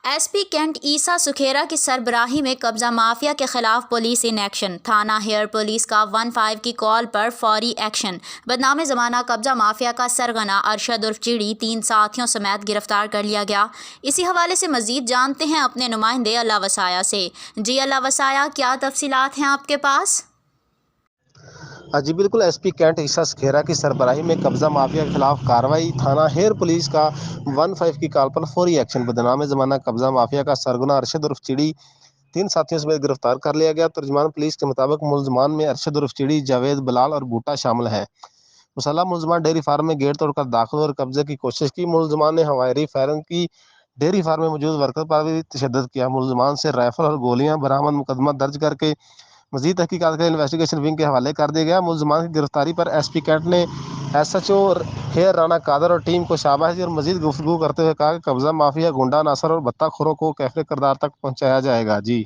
S P Kent عیسیٰ سکھیرا کی سربراہی میں قبضہ مافیا کے خلاف پولیس ان ایکشن۔ تھانہ ہیئر پولیس کا 15 کی کال پر فوری ایکشن۔ بدنام زمانہ قبضہ مافیا کا سرغنہ ارشد عرف چیڑی 3 ساتھیوں سمیت گرفتار کر لیا گیا۔ اسی حوالے سے مزید جانتے ہیں اپنے نمائندے اللہ وسایہ سے۔ جی اللہ وسایہ، کیا تفصیلات ہیں آپ کے پاس؟ جی بالکل، ایس پی کینٹ عیسیٰ سکھیرا کی سربراہی میں قبضہ مافیا کے خلاف کارروائی۔ تھانہ ہیئر پولیس کا 15 کی کال پر فوری ایکشن۔ بدنام زمانہ قبضہ مافیا کا سرغنہ ارشد عرف چیڑی 3 ساتھیوں سمیت گرفتار کر لیا گیا۔ ترجمان پولیس کے مطابق ملزمان میں ارشد عرف چیڑی، جاوید، بلال اور بھٹا شامل ہیں۔ مسلح ملزمان ڈیری فارم میں گیٹ توڑ کر داخل اور قبضے کی کوشش کی۔ ملزمان نے ہوائری فائرنگ کی۔ ڈیری فارم میں موجود ورکر پر بھی تشدد کیا۔ ملزمان سے رائفل اور گولیاں برآمد۔ مقدمہ درج کر کے مزید تحقیقات کے لیے انویسٹیگیشن ونگ کے حوالے کر دیا گیا۔ ملزمان کی گرفتاری پر ایس پی کینٹ نے ایس ایچ او ہیئر رانا قادر اور ٹیم کو شاباشی اور مزید گفتگو کرتے ہوئے کہا کہ قبضہ مافیا گنڈا عناصر اور بھتہ خوروں کو کیفر کردار تک پہنچایا جائے گا۔ جی